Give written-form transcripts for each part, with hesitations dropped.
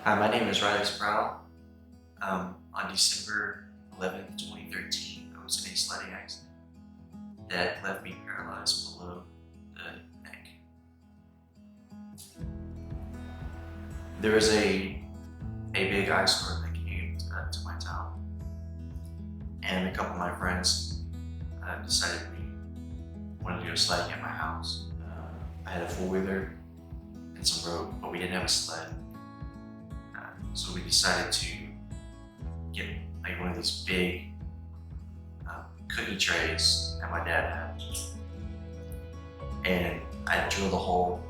Hi, my name is Sprowl. On December 11th, 2013, I was in a sledding accident that left me paralyzed below the neck. There was a big ice storm that came to my town, and a couple of my friends decided we wanted to go sledding at my house. I had a four-wheeler and some rope, but we didn't have a sled. So we decided to get like one of these big cookie trays that my dad had, and I drilled a hole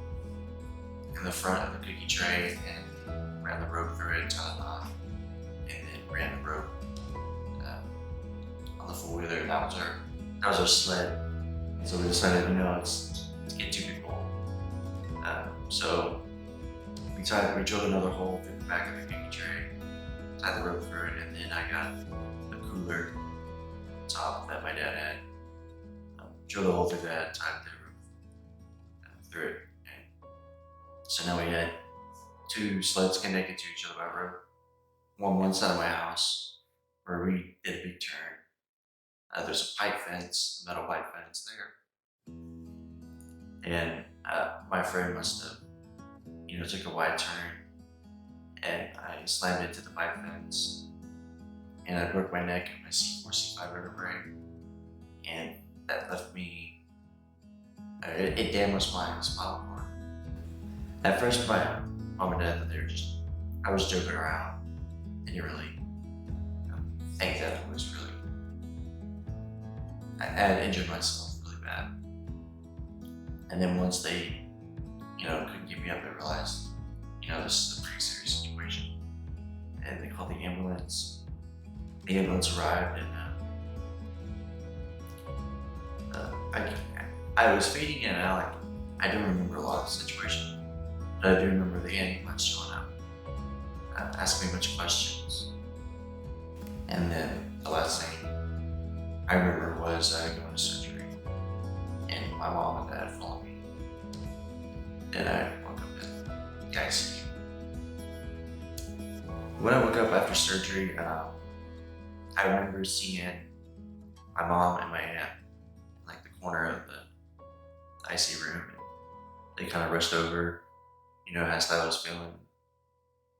in the front of the cookie tray and ran the rope through it, tied a knot, and then ran the rope on the four-wheeler. That was our sled. So we decided, let's get two people. So we drilled another hole through the back of the cookie tray, tied the rope through it, and then I got the cooler top that my dad had. Drilled a hole through that, tied the rope through it. And so now we had two sleds connected to each other by rope. One side of my house where we did a big turn. There's a pipe fence, a metal pipe fence there. And my friend must have, took a wide turn, and I slammed into the pipe fence, and I broke my neck and my C4, C5 vertebrae, and that left me, it damaged my spinal cord. At first, my mom and dad, I was joking around. They didn't really think that it was really, I had injured myself really bad. And then once they, couldn't get me up, I realized, this is a pretty serious situation. And they called the ambulance. The ambulance arrived, and I was fading in and out. Like, I don't remember a lot of the situation, but I do remember the ambulance showing up, asking me a bunch of questions. And then the last thing I remember was going to surgery, and my mom and dad followed me. And I woke up in the ICU. When I woke up after surgery, I remember seeing my mom and my aunt in like the corner of the ICU room. And they kind of rushed over, asked how I was feeling.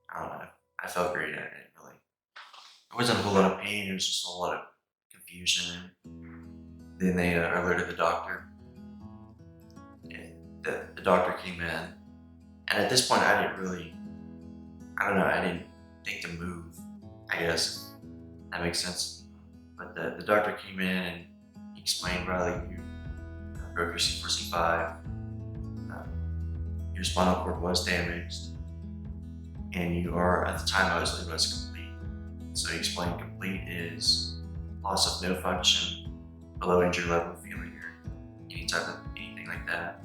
I don't know. I felt great. It wasn't a whole lot of pain. It was just a whole lot of confusion. Then they alerted the doctor. And the doctor came in. And at this point, I didn't think to move, I guess. That makes sense. But the doctor came in and he explained, Riley, you broke your C4, C5. Your spinal cord was damaged. And you are, at the time I was labeled as complete. So he explained complete is loss of no function, below injury level failure, anything like that.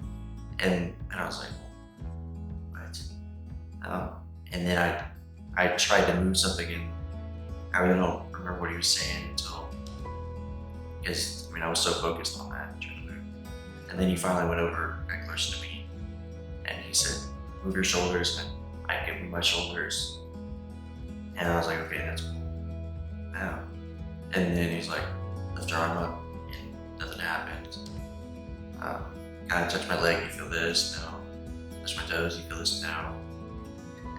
And I was like, what? And then I tried to move something, and I really don't remember what he was saying because I was so focused on that, trying to move. And then he finally went over, got close to me, and he said, move your shoulders, and I could move my shoulders. And I was like, okay, that's cool. And then he's like, lift your arm up, and nothing happened. Kind of touch my leg, you feel this? No. Touch my toes, you feel this? No.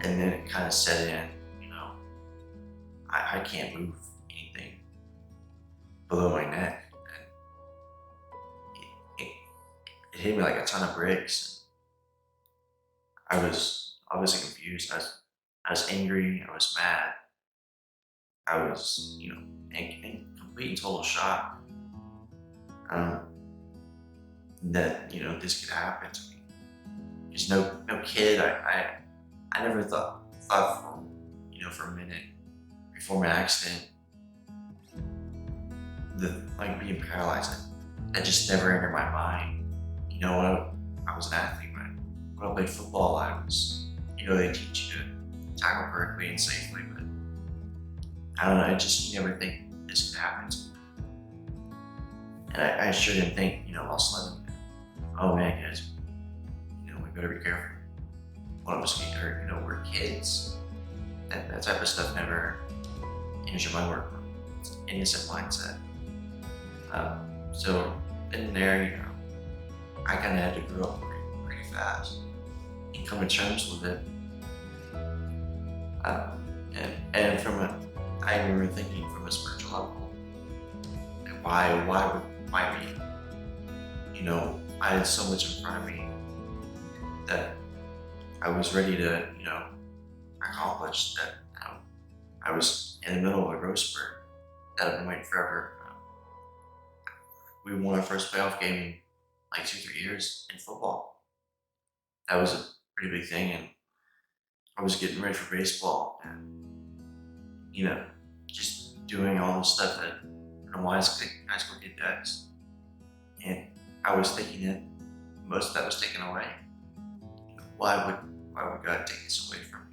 And then it kind of set in, I can't move anything below my neck. And it hit me like a ton of bricks. I was obviously confused. I was angry. I was mad. I was, in complete and total shock. That, this could happen to me. There's no kid. I never thought for a minute before my accident, being paralyzed, that just never entered my mind. When I was an athlete, when I played football, they teach you to tackle correctly and safely, but I don't know, you never think this could happen to me. And I sure didn't think, while sledding, oh man, guys, we better be careful. One of us get hurt, we're kids. that type of stuff never enters my work. It's an innocent mindset. So in there, I kind of had to grow up pretty fast and come to terms with it. And I remember thinking from a spiritual level, like, why me? I had so much in front of me that I was ready to, accomplish that. I was in the middle of a growth spurt that I've been waiting forever. We won our first playoff game in like 2-3 years in football. That was a pretty big thing, and I was getting ready for baseball, and just doing all the stuff that a wise high school kid does. And I was thinking that most of that was taken away. Why would God take this away from me?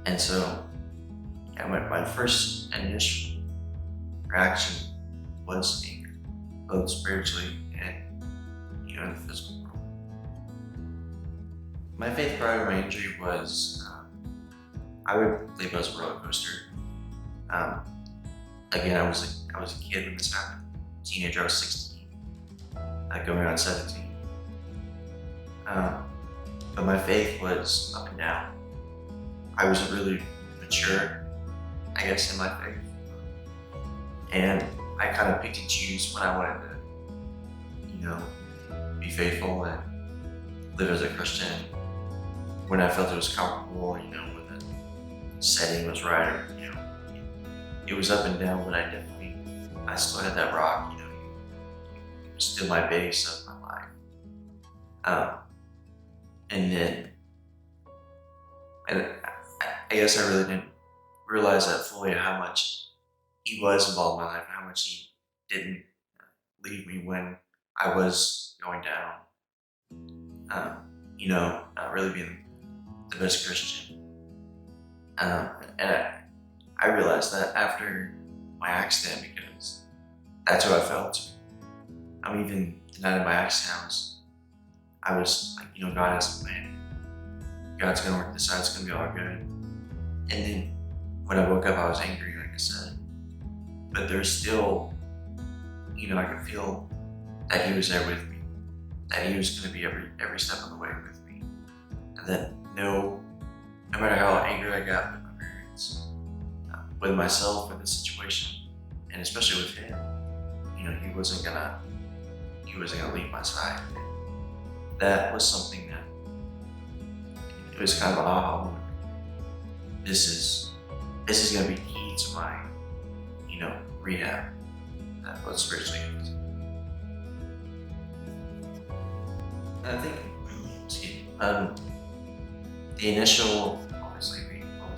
And so, my first initial reaction was anger, both spiritually and in the physical world. My faith prior to my injury was, I would label it as a roller coaster. Again, I was a kid when this happened. Teenager, I was 16, going on 17. But my faith was up and down. I was really mature, I guess, in my faith. And I kind of picked and choose when I wanted to, be faithful and live as a Christian. When I felt it was comfortable, when the setting was right, or, it was up and down, but I still had that rock, it was still my base of my life. And I guess I really didn't realize that fully, how much he was involved in my life, and how much he didn't leave me when I was going down. Not really being the best Christian. And I realized that after my accident, because that's how I felt. Even the night of my accident, I was like, God has a plan. God's gonna work this out, it's gonna be all good. And then when I woke up, I was angry, like I said. But there's still, I could feel that he was there with me, that he was gonna be every step of the way with me. And that no matter how angry I got with my parents, with myself, with the situation, and especially with him, he wasn't gonna leave my side. That was something that, it was kind of an aha moment. This is gonna be key to my, rehab. That was spiritually. And I think, the initial, obviously, what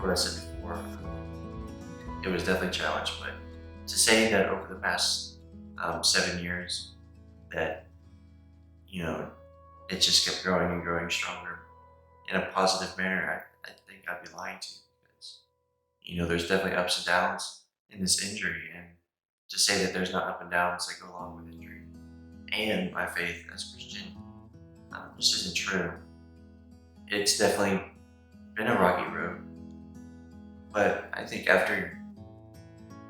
I said before, it was definitely a challenge. But to say that over the past 7 years, that it just kept growing and growing stronger in a positive manner, I think I'd be lying to you, because there's definitely ups and downs in this injury, and to say that there's not up and downs that go along with injury and my faith as a Christian just isn't true. It's definitely been a rocky road, but I think after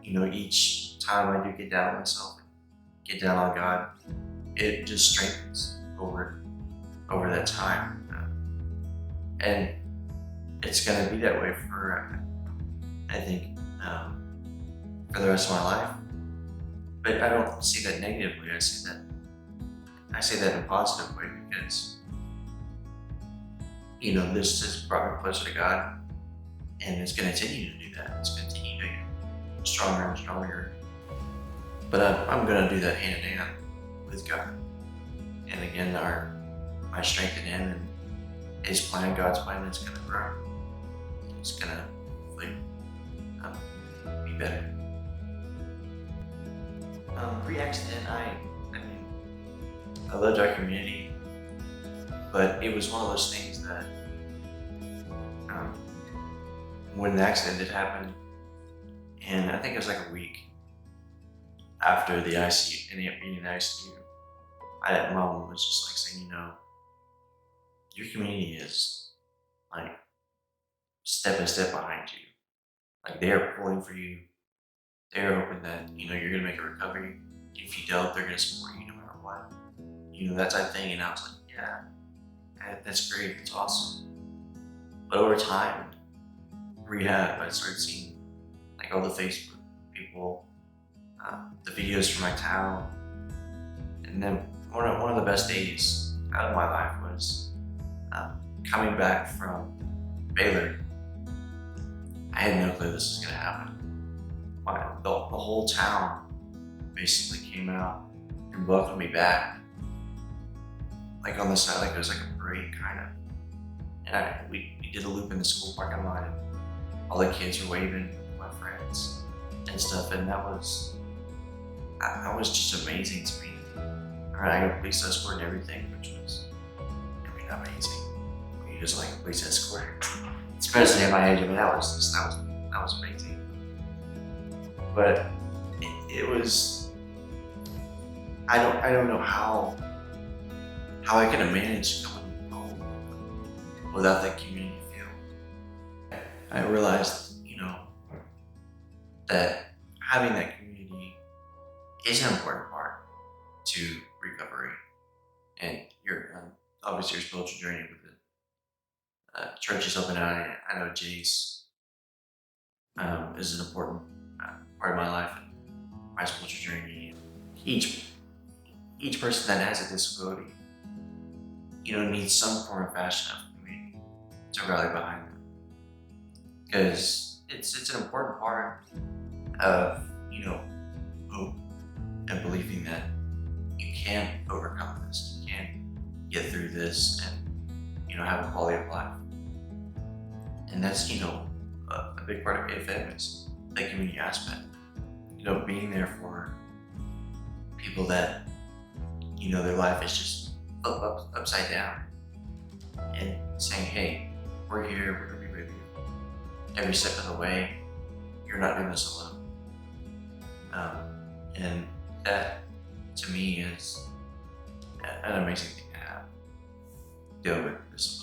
each time I do get down on myself and get down on God, it just strengthens over that time. And it's going to be that way for, I think, for the rest of my life. But I don't see that negatively. I say that in a positive way, because this has brought me closer to God, and it's going to continue to do that. It's going to continue to get stronger and stronger. But I'm going to do that hand in hand with God. And again, my strength in Him and His plan, God's plan, is going to grow. It's going to hopefully be better. Pre-accident, I loved our community, but it was one of those things that when the accident did happen, and I think it was like a week after the ICU, ending up being in the ICU, my mom was just like saying, your community is like step by step behind you. Like they are pulling for you. They're hoping that you're gonna make a recovery. If you don't, they're gonna support you no matter what. That type of thing. And I was like, yeah, that's great. It's awesome. But over time, rehab, I started seeing like all the Facebook people, the videos from my town, and then one of the best days out of my life was coming back from Baylor. I had no clue this was gonna happen. The whole town basically came out and welcomed me back, like on the side, like it was like a parade kind of. And we did a loop in the school parking lot, and all the kids were waving, my friends and stuff, and that was just amazing to me. I got a police escort and everything, which was, amazing. You just like a police escort, especially at my age. that was amazing. But it was, I don't know how I could have managed coming home without that community feel. I realized, that having that community is an important part to recovery. And obviously your spiritual journey with the church is open. I know Jace is an important part of my life and my spiritual journey. Each person that has a disability, needs some form of fashion of community to rally behind them, because it's an important part of hope and believing that you can overcome this, you can get through this, and have a quality of life. And that's a big part of AFM is the community aspect. Being there for people that their life is just upside down, and saying, hey, we're here, we're gonna be with you every step of the way. You're not doing this alone. And that to me is an amazing thing to have, deal with this